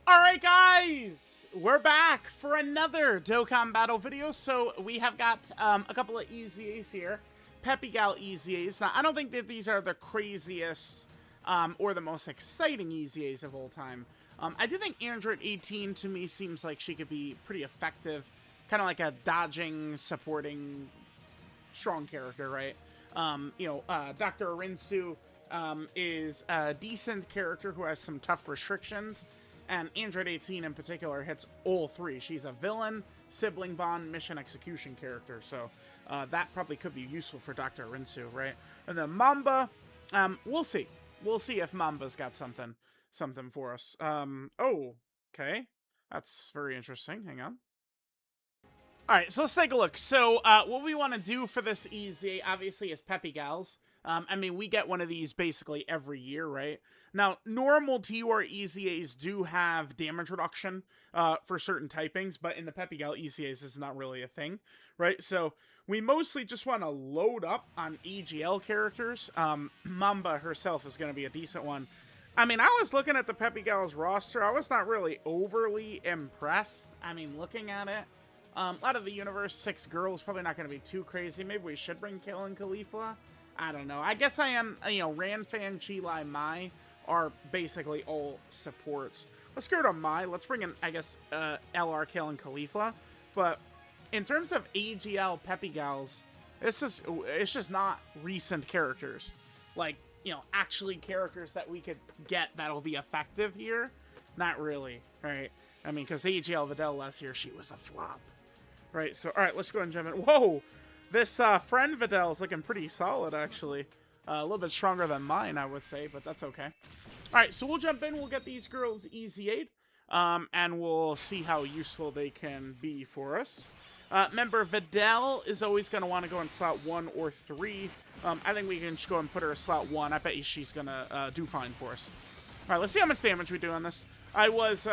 Alright guys, we're back for another Dokkan battle video. So we have got a couple of EZAs here. Peppy Gal EZAs. Now I don't think that these are the craziest or the most exciting EZAs of all time. I do think Android 18 to me seems like she could be pretty effective. Kind of like a dodging, supporting, strong character, right? Dr. Arinsu is a decent character who has some tough restrictions. And Android 18 in particular hits all three. She's a villain, sibling bond, mission execution character. So that probably could be useful for Dr. Arinsu, right? And then Mamba, we'll see. We'll see if Mamba's got something for us. Oh, okay. That's very interesting. Hang on. All right, so let's take a look. So what we want to do for this EZA, obviously, is Peppy Gals. I mean, we get one of these basically every year, right? Now, normal TUR EZAs do have damage reduction for certain typings, but in the Peppy Gal EZAs, this is not really a thing, right? So we mostly just want to load up on AGL characters. Mamba herself is going to be a decent one. I mean, I was looking at the Peppy Gal's roster. I was not really overly impressed. I mean, looking at it, out of the universe, 6 girls, probably not going to be too crazy. Maybe we should bring Kale and Khalifa. I don't know. I guess I am, Ranfan, Chilai, Mai are basically all supports. Let's go to Mai. Let's bring in, I guess, LR, Kale, and Khalifa. But in terms of AGL Peppy Gals, it's just not recent characters. Like, actually characters that we could get that'll be effective here. Not really, right? I mean, because AGL Videl last year, she was a flop. Right, so, alright, let's go and jump in. Whoa! This friend Videl is looking pretty solid, actually. A little bit stronger than mine, I would say, but that's okay. Alright, so we'll jump in, we'll get these girls EZA'd, and we'll see how useful they can be for us. Remember, Videl is always going to want to go in slot 1 or 3. I think we can just go and put her in slot 1. I bet you she's going to do fine for us. Alright, let's see how much damage we do on this. I was,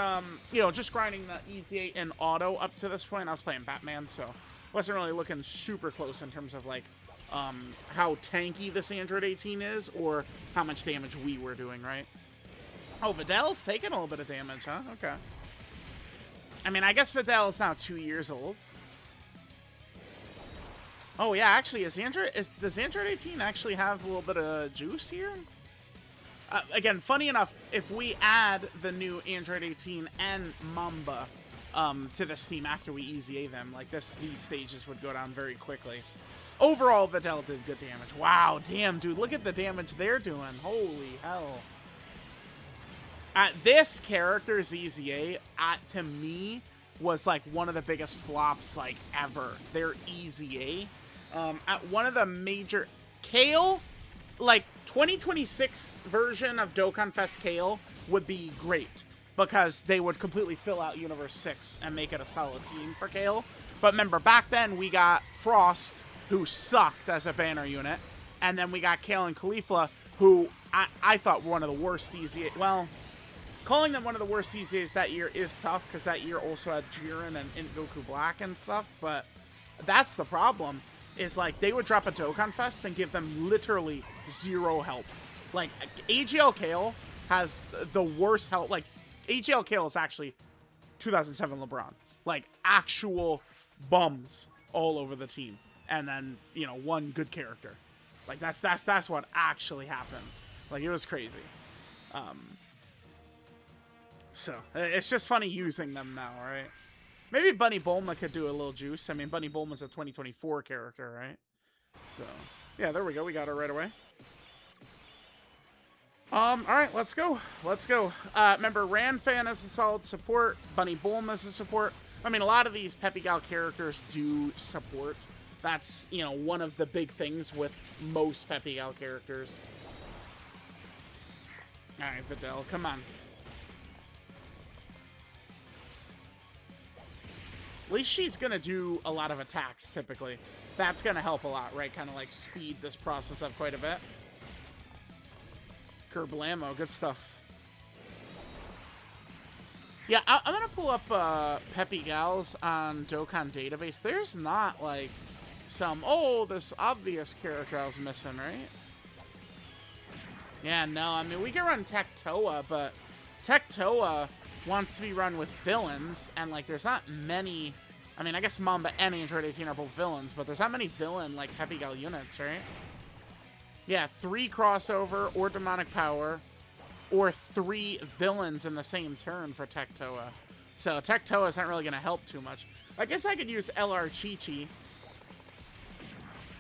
just grinding the EZA in auto up to this point. I was playing Batman, so wasn't really looking super close in terms of, like, how tanky this Android 18 is or how much damage we were doing, right? Oh, Videl's taking a little bit of damage, huh? Okay. I mean, I guess Videl is now 2 years old. Oh, yeah, actually, does Android 18 actually have a little bit of juice here? Again, funny enough, if we add the new Android 18 and Mamba to this team after we EZA them, like these stages would go down very quickly. Overall, Videl did good damage. Wow, damn, dude, look at the damage they're doing. Holy hell. This character's EZA, to me, was like one of the biggest flops like ever. Their EZA. At one of the major... Kale... Like, 2026 version of Dokkan Fest Kale would be great because they would completely fill out Universe 6 and make it a solid team for Kale. But remember, back then we got Frost, who sucked as a banner unit, and then we got Kale and Khalifa, who I thought were one of the worst EZA. Well, calling them one of the worst EZAs that year is tough because that year also had Jiren and Goku Black and stuff, but that's the problem. Is like they would drop a Dokkan Fest and give them literally 0 help. Like AGL Kale has the worst help. Like AGL Kale is actually 2007 LeBron. Like actual bums all over the team, and then one good character. Like that's what actually happened. Like it was crazy. So it's just funny using them now, right? Maybe Bunny Bulma could do a little juice. I mean, Bunny Bulma's a 2024 character, right? So, yeah, there we go. We got her right away. Alright, let's go. Let's go. Remember, Ranfan is a solid support. Bunny Bulma is a support. I mean, a lot of these Peppy Gal characters do support. That's, one of the big things with most Peppy Gal characters. Alright, Videl, come on. At least she's going to do a lot of attacks, typically. That's going to help a lot, right? Kind of like speed this process up quite a bit. Kerblamo, good stuff. Yeah, I'm going to pull up Peppy Gals on Dokkan Database. There's not, like, this obvious character I was missing, right? Yeah, no, I mean, we can run Tectoa, but Tectoa wants to be run with villains, and, like, there's not many... I mean, I guess Mamba and Android 18 are both villains, but there's not many villain, like, Peppy Gal units, right? Yeah, 3 crossover, or demonic power, or 3 villains in the same turn for Tech Toa. So Tech Toa isn't really going to help too much. I guess I could use LR Chi-Chi.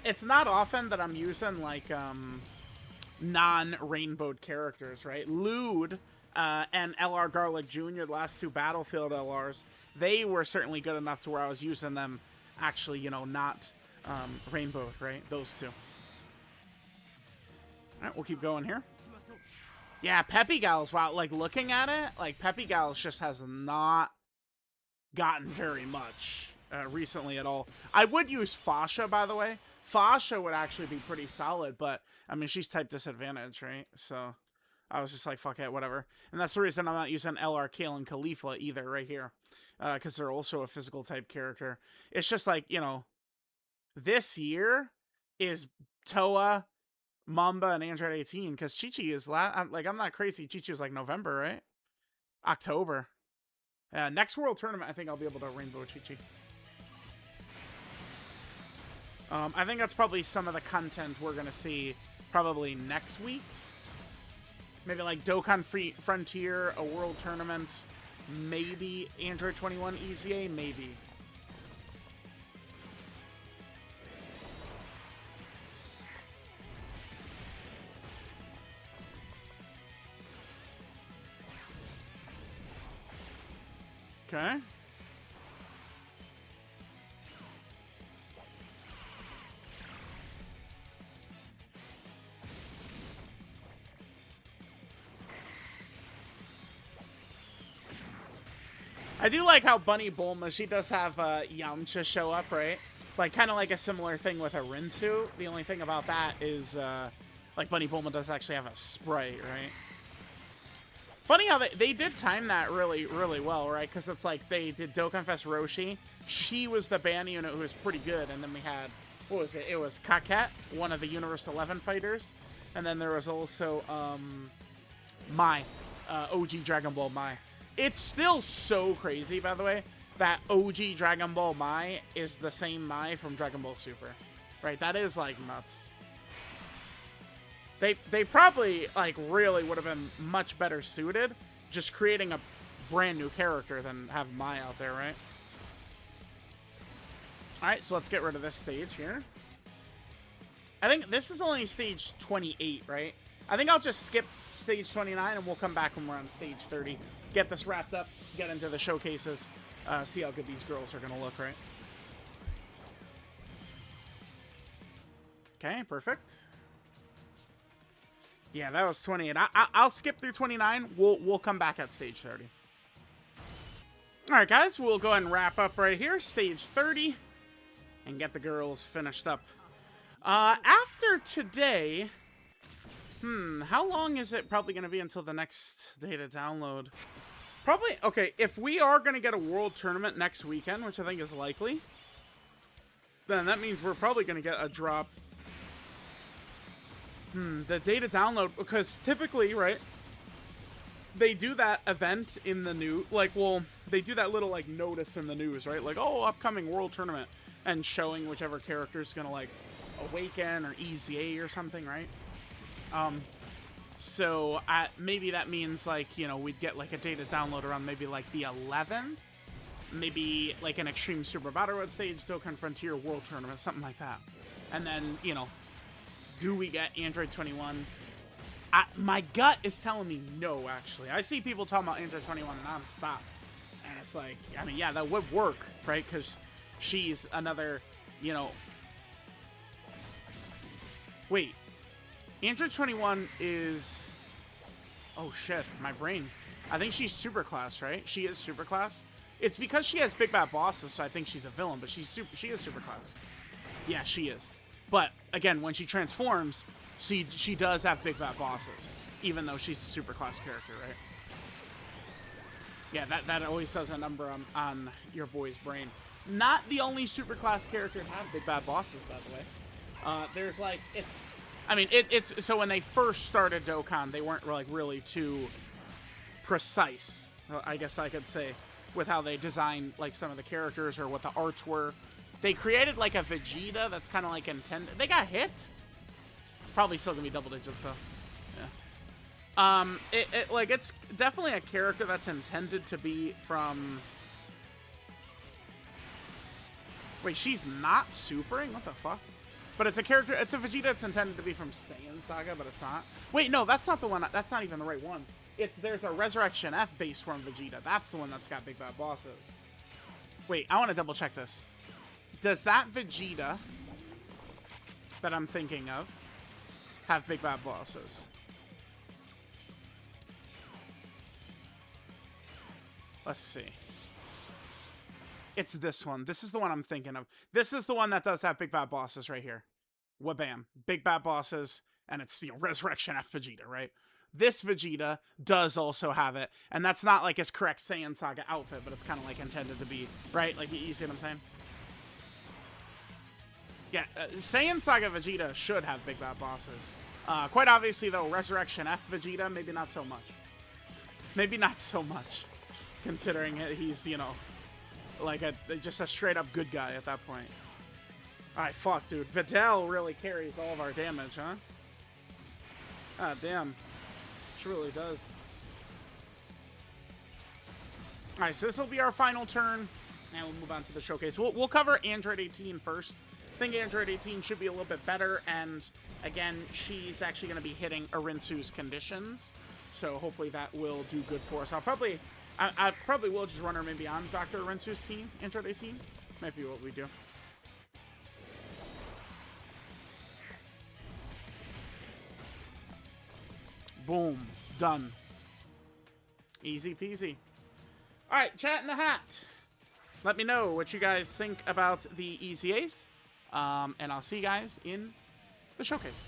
It's not often that I'm using, like, non-rainbowed characters, right? Lude and LR Garlic Jr., the last 2 Battlefield LRs, they were certainly good enough to where I was using them actually, you know, not rainbowed, right? Those 2. All right, we'll keep going here. Yeah, Peppy Gals, wow, like, looking at it, like, Peppy Gals just has not gotten very much recently at all. I would use Fasha, by the way. Fasha would actually be pretty solid, but, I mean, she's type disadvantage, right? So, I was just like, fuck it, whatever. And that's the reason I'm not using LR Kale Khalifa either, right here. Because they're also a physical type character. It's just like, you know, this year is Toa, Mamba, and Android 18, because Chi-Chi is, like, I'm not crazy. Chi-Chi was like November, right? October. Next World Tournament, I think I'll be able to Rainbow Chi-Chi. I think that's probably some of the content we're going to see probably next week. Maybe like Dokkan Frontier, a World Tournament, maybe Android 21 EZA, maybe. Okay. I do like how Bunny Bulma, she does have Yamcha show up, right? Like, kind of like a similar thing with a Rinsu. The only thing about that is, like, Bunny Bulma does actually have a Sprite, right? Funny how they did time that really, really well, right? Because it's like they did Dokkan Fest Roshi. She was the band unit who was pretty good. And then we had, what was it? It was Kaket, one of the Universe 11 fighters. And then there was also Mai, OG Dragon Ball Mai. It's still so crazy, by the way, that OG Dragon Ball Mai is the same Mai from Dragon Ball Super. Right? That is, like, nuts. They probably, like, really would have been much better suited just creating a brand new character than have Mai out there, right? Alright, so let's get rid of this stage here. I think this is only stage 28, right? I think I'll just skip stage 29 and we'll come back when we're on stage 30. Get this wrapped up, get into the showcases, see how good these girls are going to look, right? Okay, perfect. Yeah, that was 28. I'll skip through 29. We'll come back at stage 30. All right, guys, we'll go ahead and wrap up right here, stage 30, and get the girls finished up. After today, how long is it probably going to be until the next day to download? Probably, okay, if we are going to get a World Tournament next weekend, which I think is likely, then that means we're probably going to get a drop. The data download, because typically, right, they do that event in the news, like, well, they do that little, like, notice in the news, right, like, oh, upcoming World Tournament, and showing whichever character is gonna, like, awaken, or EZA, or something, right, so, maybe that means, like, you know, we'd get, like, a data download around maybe, like, the 11th, maybe, like, an Extreme Super Battle Road stage, Dokkan Frontier World Tournament, something like that, and then, you know, do we get Android 21? My gut is telling me no, actually. I see people talking about Android 21 nonstop. And it's like, I mean, yeah, that would work, right? Because she's another, you know... Wait. Android 21 is... Oh, shit. My brain. I think she's Superclass, right? She is Superclass. It's because she has Big Bad Bosses, so I think she's a villain, but she is Superclass. Yeah, she is. But, again, when she transforms, she does have Big Bad Bosses, even though she's a Superclass character, right? Yeah, that always does a number on your boy's brain. Not the only Superclass character to have Big Bad Bosses, by the way. There's, like, it's... So when they first started Dokkan, they weren't, like, really too precise, I guess I could say, with how they designed like some of the characters or what the arts were. They created like a Vegeta that's kind of like intended. They got hit. Probably still gonna be double digits though. Yeah. Like it's definitely a character that's intended to be from. Wait, she's not supering? What the fuck? But it's a character. It's a Vegeta that's intended to be from Saiyan Saga, but it's not. Wait, no, that's not the one. That's not even the right one. There's a Resurrection F base form Vegeta. That's the one that's got big bad bosses. Wait, I want to double check this. Does that Vegeta that I'm thinking of have big bad bosses? Let's see. It's this one. This is the one I'm thinking of. This is the one that does have big bad bosses right here. Wabam. Big bad bosses, and it's, you know, Resurrection F Vegeta, right? This Vegeta does also have it, and that's not like his correct Saiyan Saga outfit, but it's kind of like intended to be, right? Like, you see what I'm saying? Yeah, Saiyan Saga Vegeta should have big bad bosses. Quite obviously, though, Resurrection F Vegeta, maybe not so much. Maybe not so much, considering he's, you know, like just a straight-up good guy at that point. Alright, fuck, dude. Videl really carries all of our damage, huh? Ah, damn. She really does. Alright, so this will be our final turn, and we'll move on to the showcase. We'll cover Android 18 first. I think Android 18 should be a little bit better, and again, she's actually going to be hitting Arinsu's conditions, so hopefully that will do good for us. I probably will just run her maybe on Dr. Arinsu's team, Android 18. Might be what we do. Boom. Done. Easy peasy. Alright, chat in the hat. Let me know what you guys think about the EZAs. And I'll see you guys in the showcase.